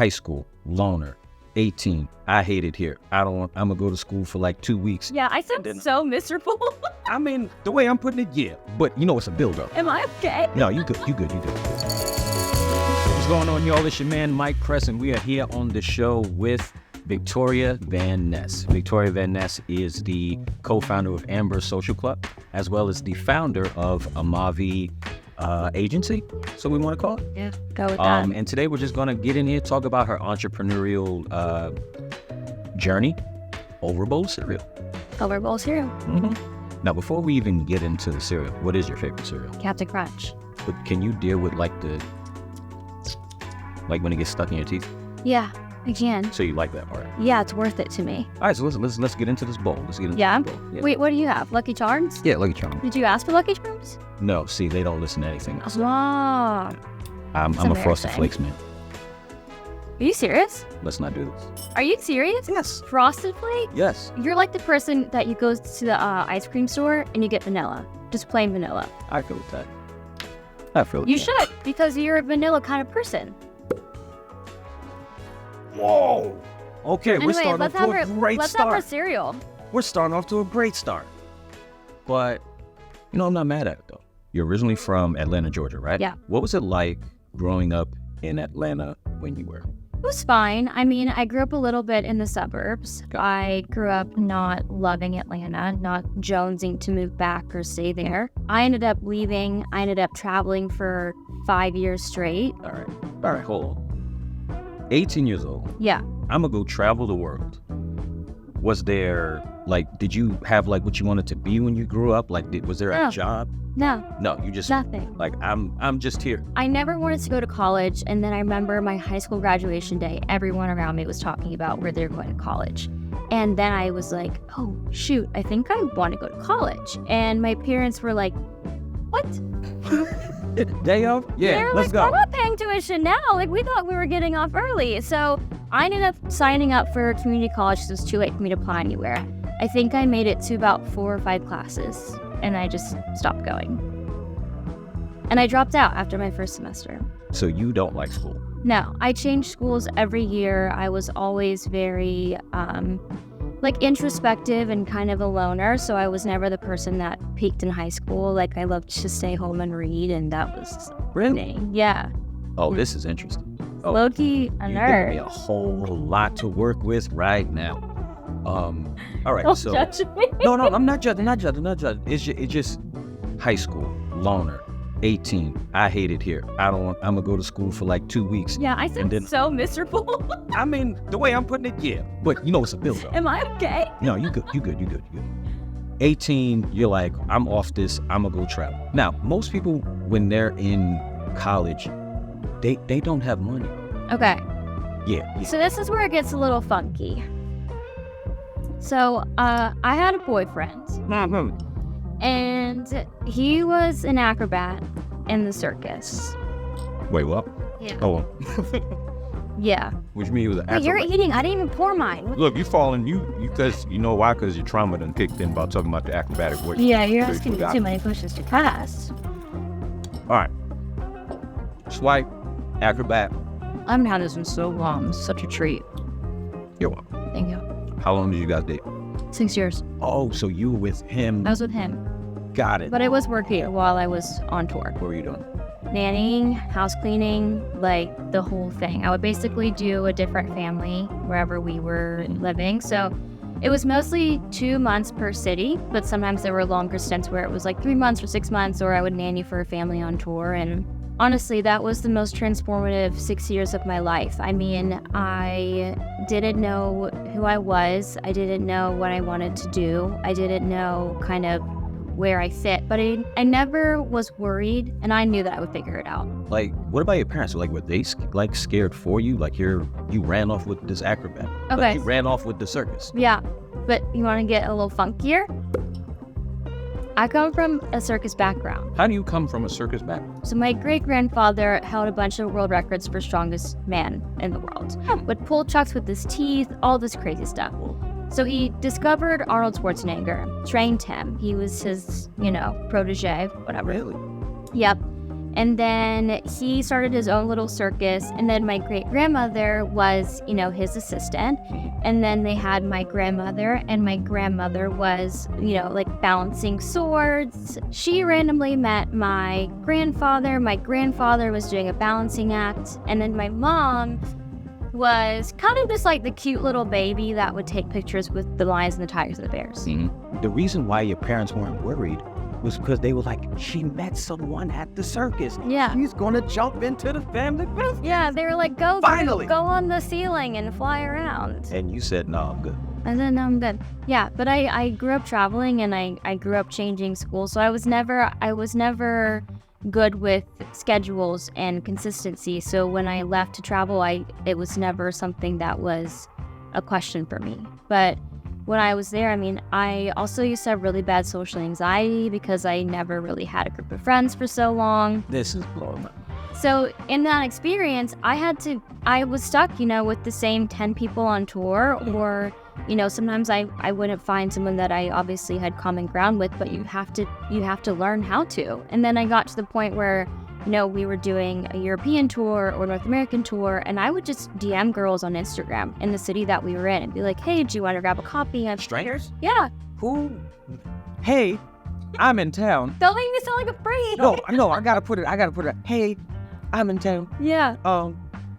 high school, loner, 18. I hate it here. I'm gonna go to school for like 2 weeks. Yeah, I sound so miserable. I mean, the way I'm putting it, yeah. But you know it's a build-up. Am I okay? No, you good. What's going on, y'all? It's your man, Mike Press, and we are here on the show with Victoria Van Ness. Victoria Van Ness is the co-founder of Ambyr Social Club, as well as the founder of Ambyr agency, so we want to call it. Yeah, go with that. And today we're just going to get in here, talk about her entrepreneurial journey over a bowl of cereal. Over a bowl of cereal. Mm-hmm. Now, before we even get into the cereal, what is your favorite cereal? Captain Crunch. But can you deal with like when it gets stuck in your teeth? Yeah, I can. So you like that part? Yeah, it's worth it to me. All right, so let's get into this bowl. Let's get into this bowl. Yeah. Wait, what do you have? Lucky Charms? Yeah, Lucky Charms. Did you ask for Lucky Charms? No, see, they don't listen to anything else. Oh. I'm a Frosted Flakes man. Are you serious? Let's not do this. Are you serious? Yes. Frosted Flakes? Yes. You're like the person that you go to the ice cream store and you get vanilla. Just plain vanilla. I feel with that. I feel with You that. should, because you're a vanilla kind of person. Whoa. Okay, Anyway, we're starting off to a great let's have our start. cereal. We're starting off to a great start. But, you know, I'm not mad at it, though. You're originally from Atlanta, Georgia, right? Yeah. What was it like growing up in Atlanta when you were? It was fine. I mean, I grew up a little bit in the suburbs. I grew up not loving Atlanta, not jonesing to move back or stay there. I ended up leaving. I ended up traveling for 5 years straight. All right, hold on. 18 years old. Yeah. I'm going to go travel the world. Was there, did you have, what you wanted to be when you grew up? Was there a job? No. No, you just... Nothing. I'm just here. I never wanted to go to college, and then I remember my high school graduation day, everyone around me was talking about where they're going to college. And then I was like, oh, shoot, I think I want to go to college. And my parents were like, what? Day off? Yeah, let's go. We're not paying tuition now. We thought we were getting off early. So I ended up signing up for community college because it was too late for me to apply anywhere. I think I made it to about 4 or 5 classes, and I just stopped going. And I dropped out after my first semester. So you don't like school? No, I changed schools every year. I was always very introspective and kind of a loner, so I was never the person that peaked in high school. I loved to stay home and read, and that was really? Yeah. Oh, this is interesting. Oh, low-key a you nerd. give me a whole lot to work with right now. All right, Don't so judge me. no, I'm not judging. It's just high school, loner, 18. I hate it here. I'm gonna go to school for 2 weeks. Yeah, I sound so miserable. I mean, the way I'm putting it, yeah. But you know it's a build-up. Am I okay? No, you good. 18, you're like, I'm off this. I'm gonna go travel. Now, most people when they're in college, they don't have money. Okay. Yeah. So this is where it gets a little funky. So I had a boyfriend, and he was an acrobat in the circus. Wait, what? Yeah. Oh. Yeah. Which means he was an Wait, you're eating. I didn't even pour mine. Look, you falling, because you know why? Because your trauma done kicked in about talking about the acrobatic work. Yeah, you're asking me too many questions too fast. All right. Swipe, acrobat. I haven't had this in so long. It's such a treat. You're welcome. Thank you. How long did you guys date? 6 years. Oh, so you were with him. I was with him. Got it. But I was working while I was on tour. What were you doing? Nannying, house cleaning, the whole thing. I would basically do a different family wherever we were living. So it was mostly 2 months per city, but sometimes there were longer stints where it was 3 months or 6 months, or I would nanny for a family on tour. And honestly, that was the most transformative 6 years of my life. I mean, I didn't know who I was. I didn't know what I wanted to do. I didn't know kind of where I fit, but I never was worried, and I knew that I would figure it out. What about your parents? Were they scared for you? You ran off with this acrobat. Okay. You ran off with the circus. Yeah, but you want to get a little funkier? I come from a circus background. How do you come from a circus background? So my great-grandfather held a bunch of world records for strongest man in the world. Would pull trucks with his teeth, all this crazy stuff. So he discovered Arnold Schwarzenegger, trained him. He was his, protege, whatever. Really? Yep. And then he started his own little circus. And then my great-grandmother was, his assistant. And then they had my grandmother, and my grandmother was, like balancing swords. She randomly met my grandfather. My grandfather was doing a balancing act. And then my mom was kind of just like the cute little baby that would take pictures with the lions and the tigers and the bears. The reason why your parents weren't worried was because they were like, she met someone at the circus. Yeah. She's gonna jump into the family business. Yeah, they were like, go on the ceiling and fly around. And you said, no, I'm good. And then I'm good. Yeah, but I grew up traveling, and I grew up changing schools, so I was never good with schedules and consistency. So when I left to travel, it was never something that was a question for me. But when I was there, I also used to have really bad social anxiety because I never really had a group of friends for so long. This is blowing up. So in that experience, I was stuck, with the same 10 people on tour, or, sometimes I wouldn't find someone that I obviously had common ground with, but you have to learn how to. And then I got to the point where, we were doing a European tour or North American tour, and I would just DM girls on Instagram in the city that we were in and be like, hey, do you want to grab a copy? Strangers? Yeah. Who? Hey, I'm in town. Don't make me sound like a freak. No, I gotta put it. Hey, I'm in town. Yeah.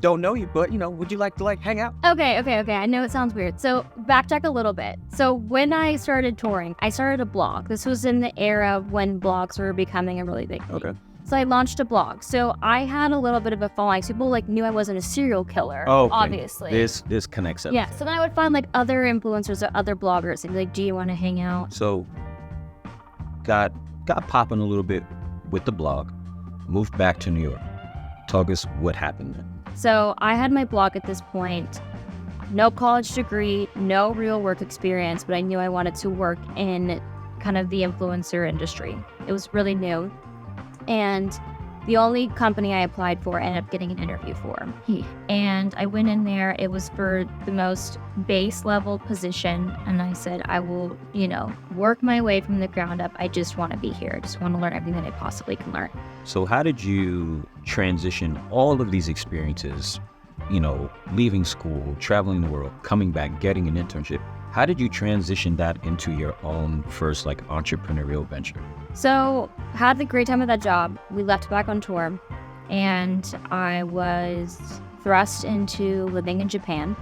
Don't know you, but would you like to hang out? Okay. I know it sounds weird. So backtrack a little bit. So when I started touring, I started a blog. This was in the era when blogs were becoming a really big thing. Okay. So I launched a blog. So I had a little bit of a following. So people knew I wasn't a serial killer, obviously. This connects up. Yeah. So then I would find other influencers or other bloggers and be like, do you want to hang out? So got popping a little bit with the blog, moved back to New York. Talk us what happened then. So I had my blog at this point, no college degree, no real work experience, but I knew I wanted to work in kind of the influencer industry. It was really new. And the only company I applied for, I ended up getting an interview for. And I went in there, it was for the most base level position. And I said, I will, work my way from the ground up. I just want to be here. I just want to learn everything that I possibly can learn. So how did you transition all of these experiences, leaving school, traveling the world, coming back, getting an internship? How did you transition that into your own first entrepreneurial venture? So had the great time at that job. We left back on tour, and I was thrust into living in Japan.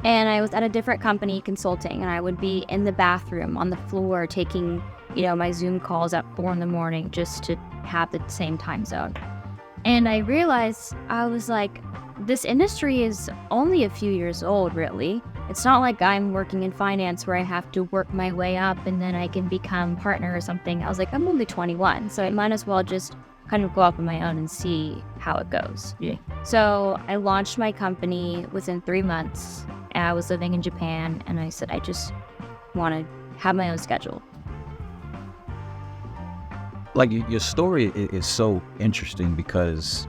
And I was at a different company consulting, and I would be in the bathroom on the floor taking, my Zoom calls at 4 a.m. just to have the same time zone. And I realized, I was like, this industry is only a few years old, really. It's not like I'm working in finance where I have to work my way up and then I can become partner or something. I was like, I'm only 21, so I might as well just kind of go up on my own and see how it goes. Yeah. So I launched my company within 3 months. I was living in Japan, and I said, I just want to have my own schedule. Your story is so interesting because,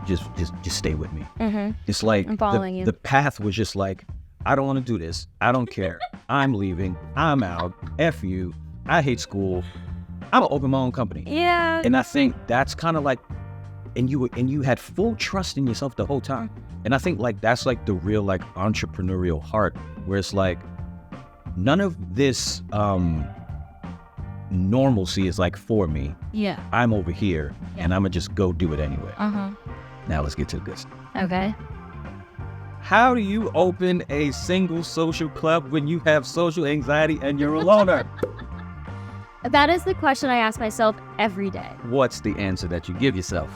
just stay with me. Mm-hmm. It's like I'm following you. The path was just like, I don't want to do this. I don't care. I'm leaving. I'm out. F you. I hate school. I'm gonna open my own company. Yeah. And I think that's kind of and you had full trust in yourself the whole time. And I think that's the real entrepreneurial heart, where it's none of this normalcy is for me. Yeah. I'm over here, and I'm gonna just go do it anyway. Now let's get to the good stuff. Okay. How do you open a single social club when you have social anxiety and you're a loner? That is the question I ask myself every day. What's the answer that you give yourself?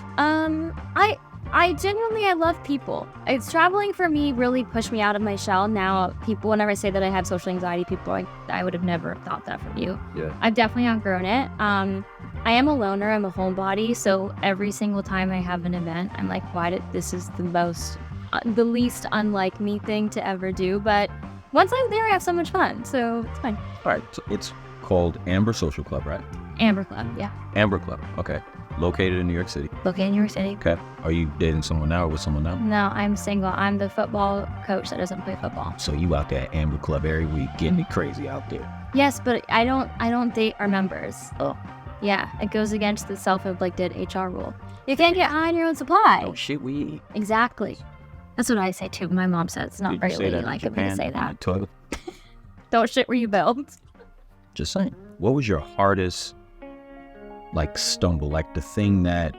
I genuinely, I love people. It's traveling for me really pushed me out of my shell. Now, people, whenever I say that I have social anxiety, people are like, I would have never thought that from you. Yeah. I've definitely outgrown it. I am a loner. I'm a homebody. So every single time I have an event, I'm like, this is the least unlike me thing to ever do. But once I'm there, I have so much fun. So it's fine. All right. So it's called Ambyr Social Club, right? Ambyr Club, yeah. Ambyr Club. Okay. Located in New York City. Located in New York City. Okay. Are you dating someone now or with someone now? No, I'm single. I'm the football coach that doesn't play football. So you out there at Ambyr Club every week getting it crazy out there. Yes, but I don't date our members. Oh. Yeah, it goes against the self-inflicted HR rule. You can't get high on your own supply. Oh shit, we. Exactly. That's what I say too. My mom says it's not Did very you say that in ladylike of me to Japan say on that. the toilet? Don't shit where you build. Just saying. What was your hardest, like, stumble? Like, the thing that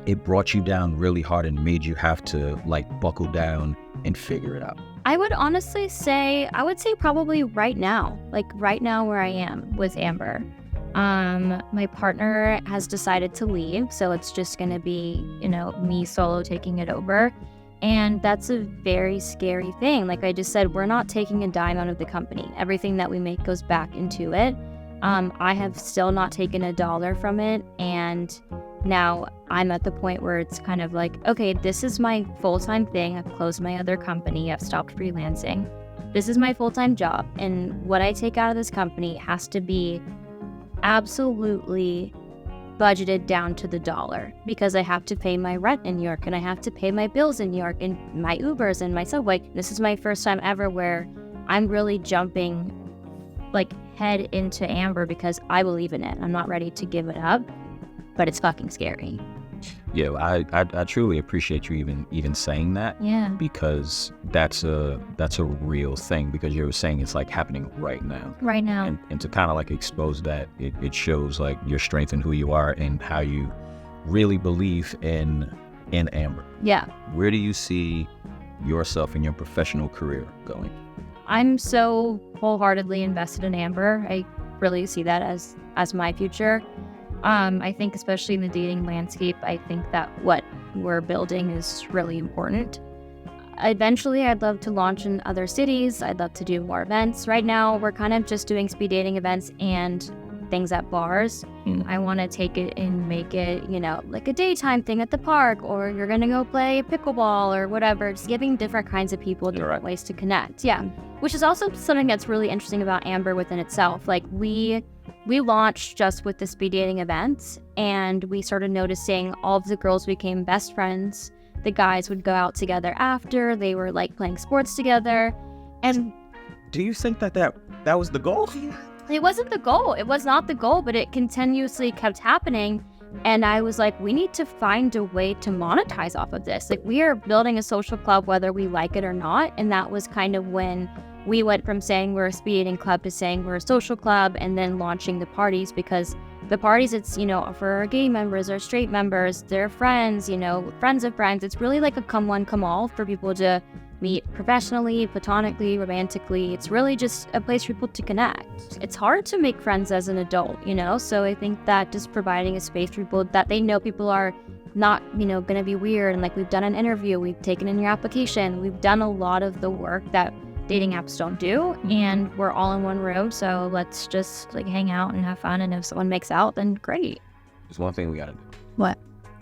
it brought you down really hard and made you have to, like, buckle down and figure it out? I would honestly say, probably right now. Like, right now where I am with Ambyr. My partner has decided to leave, so it's just going to be, me solo taking it over. And that's a very scary thing. Like I just said, we're not taking a dime out of the company. Everything that we make goes back into it. I have still not taken $1 from it. And now I'm at the point where it's kind of like, okay, this is my full-time thing. I've closed my other company. I've stopped freelancing. This is my full-time job. And what I take out of this company has to be absolutely budgeted down to the dollar, because I have to pay my rent in New York and I have to pay my bills in New York and my Ubers and my subway. This is my first time ever where I'm really jumping like head into Ambyr because I believe in it. I'm not ready to give it up, but it's fucking scary. Yeah, I truly appreciate you even saying that. Yeah. Because that's a real thing, because you were saying it's like happening right now. Right now. And to kind of like expose that, it shows like your strength and who you are and how you really believe in Ambyr. Yeah. Where do you see yourself in your professional career going? I'm so wholeheartedly invested in Ambyr. I really see that as my future. I think especially in the dating landscape, I think that what we're building is really important. Eventually, I'd love to launch in other cities. I'd love to do more events. Right now, we're kind of just doing speed dating events and things at bars. I want to take it and make it, like a daytime thing at the park, or you're going to go play pickleball or whatever. Just giving different kinds of people different ways to connect. Yeah. Which is also something that's really interesting about Ambyr within itself. Like we launched just with the speed dating events, and we started noticing all of the girls became best friends. The guys would go out together after. They were like playing sports together. And do you think that was the goal? It wasn't the goal. It was not the goal, but it continuously kept happening. And I was like, we need to find a way to monetize off of this. Like, we are building a social club whether we like it or not. And that was kind of when we went from saying we're a speed dating club to saying we're a social club, and then launching the parties, because the parties, it's, for our gay members, our straight members, their friends, friends of friends. It's really like a come one, come all for people to meet professionally, platonically, romantically. It's really just a place for people to connect. It's hard to make friends as an adult, so I think that just providing a space for people that they know people are not, gonna be weird, and like we've done an interview, we've taken in your application, we've done a lot of the work that dating apps don't do, and we're all in one room, so let's just like hang out and have fun, and if someone makes out, then great. There's one thing we gotta do. What?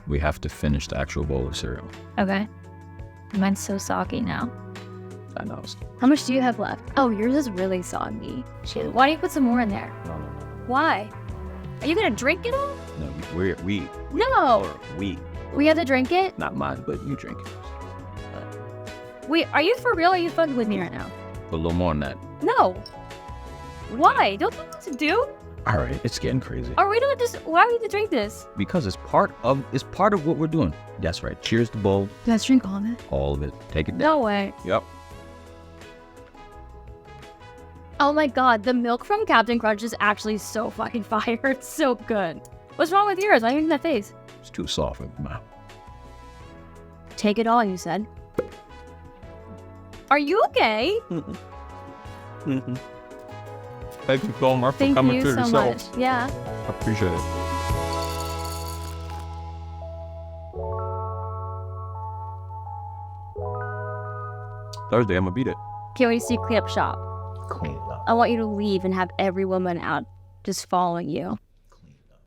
We have to finish the actual bowl of cereal. Okay. Mine's so soggy now. I know. How much do you have left? Oh, yours is really soggy. Shit. Why don't you put some more in there? No. Why? Are you gonna drink it all? No, we. No. We have to drink it? Not mine, but you drink it. Wait, are you for real? Or are you fucking with me right now? A little more than that. No. Why? Don't you know what to do? All right, it's getting crazy. Are we not just? Why are we to drink this? Because it's part of what we're doing. That's right. Cheers the bowl. Let's drink all of it. All of it. Take it. No way. Yep. Oh my god, the milk from Captain Crunch is actually so fucking fire. It's so good. What's wrong with yours? Why are you in that face? It's too soft in my mouth. Take it all, you said. Are you okay? Thank you so much for coming to the show. Thank you so much. Yeah. I appreciate it. Thursday, I'm gonna be there. Can't wait to see you clean up shop. Clean up. I want you to leave and have every woman out just following you.